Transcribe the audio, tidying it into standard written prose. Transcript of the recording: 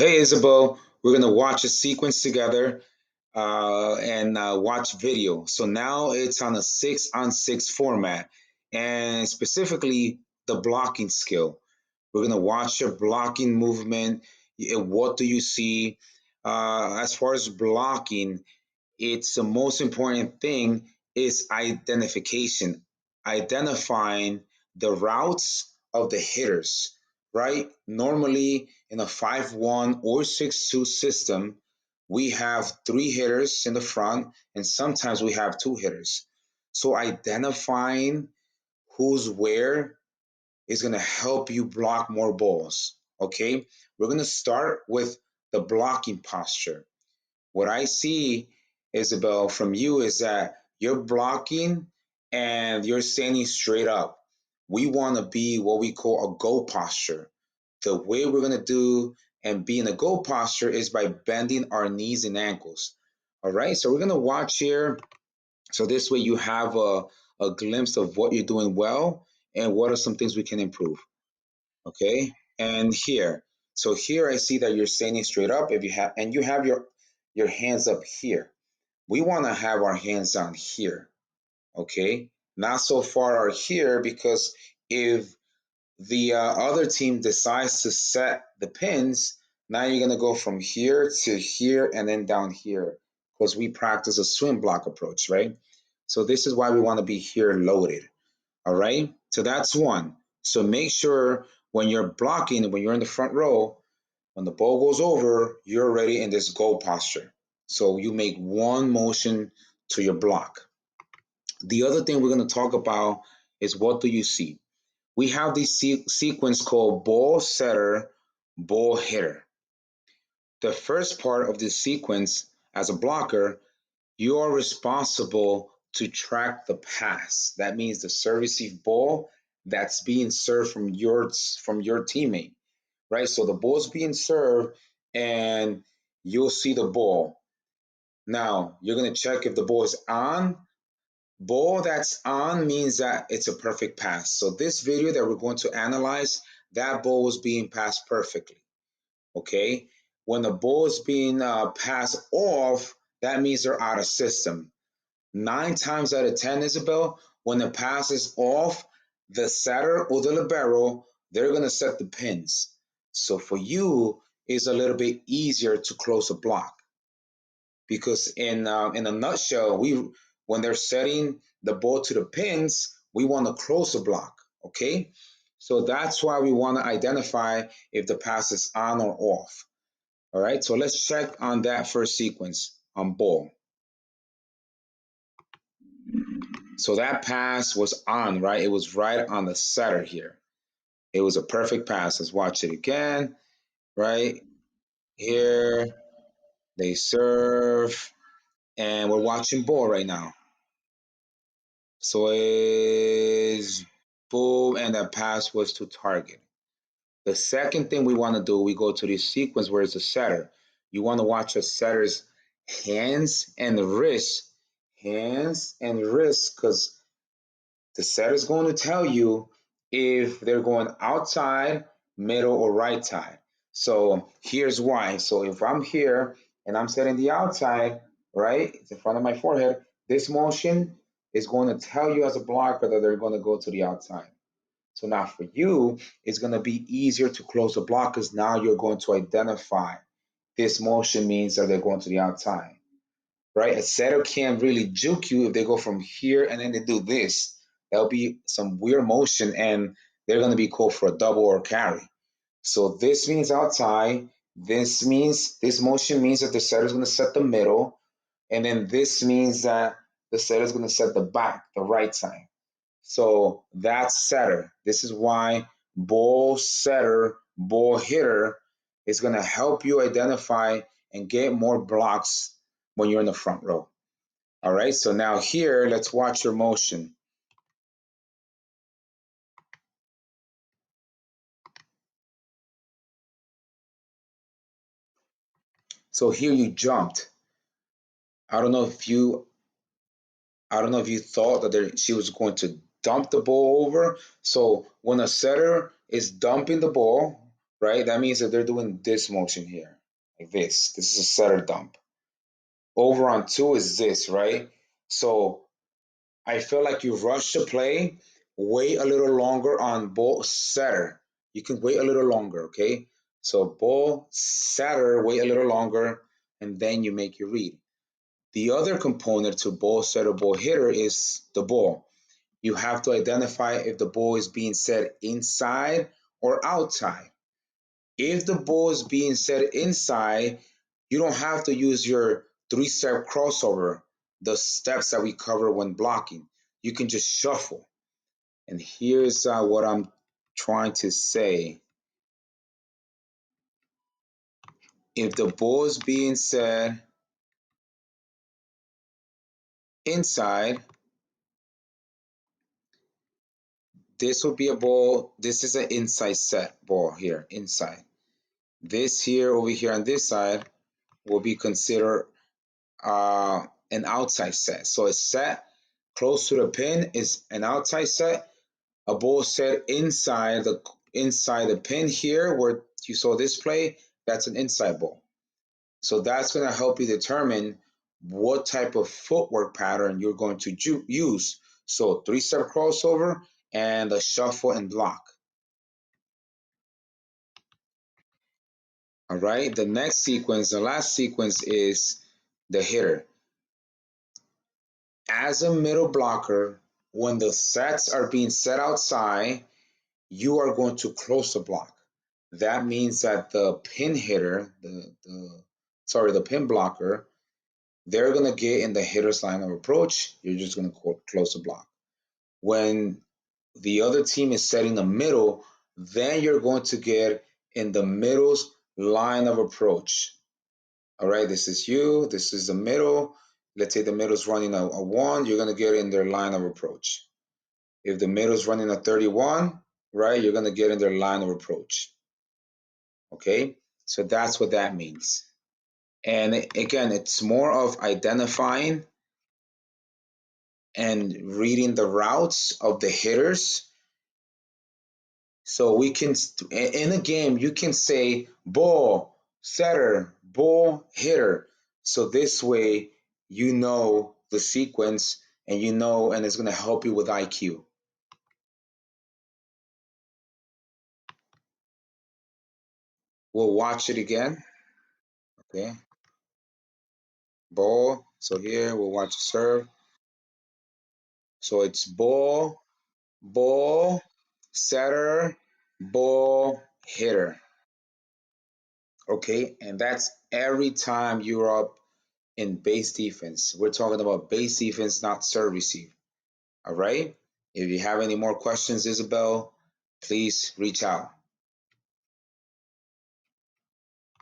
Hey Isabel, we're gonna watch a sequence together and watch video. So now it's on a 6-on-6 format, and specifically the blocking skill. We're gonna watch your blocking movement. What do you see? As far as blocking, it's the most important thing is identification, identifying the routes of the hitters, right? Normally in a 5-1 or 6-2 system, we have three hitters in the front and sometimes we have two hitters. So identifying who's where is going to help you block more balls. Okay, we're going to start with the blocking posture. What I see, Isabel, from you is that you're blocking and you're standing straight up. We want to be what we call a go posture. The way we're going to do and be in a go posture is by bending our knees and ankles. All right, so we're going to watch here. So this way you have a glimpse of what you're doing well and what are some things we can improve. Okay, and here. So here I see that you're standing straight up. If you have, and you have your hands up here. We want to have our hands down here. Okay, not so far out here because if the other team decides to set the pins, now you're gonna go from here to here and then down here because we practice a swim block approach, right? So this is why we want to be here loaded. All right, so that's one. So make sure when you're blocking, when you're in the front row, when the ball goes over, you're already in this go posture. So you make one motion to your block. The other thing we're going to talk about is what do you see? We have this sequence called ball setter, ball hitter. The first part of this sequence, as a blocker, you are responsible to track the pass. That means the serve receive ball that's being served from your teammate, right? So the ball's being served, and you'll see the ball. Now you're gonna check if the ball is on. Ball that's on means that it's a perfect pass. So this video that we're going to analyze, that ball was being passed perfectly. Okay, when the ball is being passed off, that means they're out of system. 9 times out of 10, Isabel, when the pass is off, the setter or the libero, they're going to set the pins. So for you, it's a little bit easier to close a block because in a nutshell, we when they're setting the ball to the pins, we want to close the block. Okay, so that's why we want to identify if the pass is on or off. All right, so let's check on that first sequence on ball. So that pass was on, right? It was right on the setter here. It was a perfect pass. Let's watch it again, right? Here, they serve, and we're watching ball right now. So it's boom, and that pass was to target. The second thing we want to do, we go to this sequence where it's a setter. You want to watch a setter's hands and wrists, because the setter is going to tell you if they're going outside, middle, or right side. So here's why. So if I'm here and I'm setting the outside, right, it's in front of my forehead, this motion is going to tell you as a blocker that they're going to go to the outside. So now for you, it's going to be easier to close the block because now you're going to identify this motion means that they're going to the outside, right? A setter can't really juke you if they go from here and then they do this. That'll be some weird motion and they're going to be called for a double or carry. So this means outside. This motion means that the setter is going to set the middle. And then this means that the setter is going to set the back, the right side. So that's setter. This is why ball setter, ball hitter is going to help you identify and get more blocks when you're in the front row. All right, so now here, let's watch your motion. So here you jumped. I don't know if you, I don't know if you thought that she was going to dump the ball over. So when a setter is dumping the ball, right? That means that they're doing this motion here, like this. This is a setter dump. Over on two is this, right? So I feel like you rush the play, wait a little longer on ball setter. You can wait a little longer, okay? So ball setter, wait a little longer, and then you make your read. The other component to ball setter, ball hitter is the ball. You have to identify if the ball is being set inside or outside. If the ball is being set inside, you don't have to use your three-step crossover, the steps that we cover when blocking. You can just shuffle. And here's what I'm trying to say. If the ball is being set inside, this will be a ball. This is an inside set ball here, inside. This here, over here on this side, will be considered an outside set. So a set close to the pin is an outside set. A ball set inside the pin here where you saw this play, that's an inside ball. So that's going to help you determine what type of footwork pattern you're going to use. So three-step crossover and a shuffle and block. All right, the next sequence, the last sequence is the hitter. As a middle blocker, when the sets are being set outside, you are going to close the block. That means that the pin hitter, the pin blocker, they're going to get in the hitter's line of approach. You're just going to close the block. When the other team is setting the middle, then you're going to get in the middle's line of approach. All right, this is you, this is the middle. Let's say the middle's running a 1, you're going to get in their line of approach. If the middle's running a 31, right, you're going to get in their line of approach. Okay, so that's what that means. And again, it's more of identifying and reading the routes of the hitters. So we can, in a game, you can say ball, setter, ball, hitter. So this way, you know the sequence and you know, and it's going to help you with IQ. We'll watch it again. Okay, ball. So here we'll watch serve. So it's ball, ball, setter, ball, hitter. Okay, and that's every time you're up in base defense. We're talking about base defense, not serve receive. All right. If you have any more questions, Isabel, please reach out.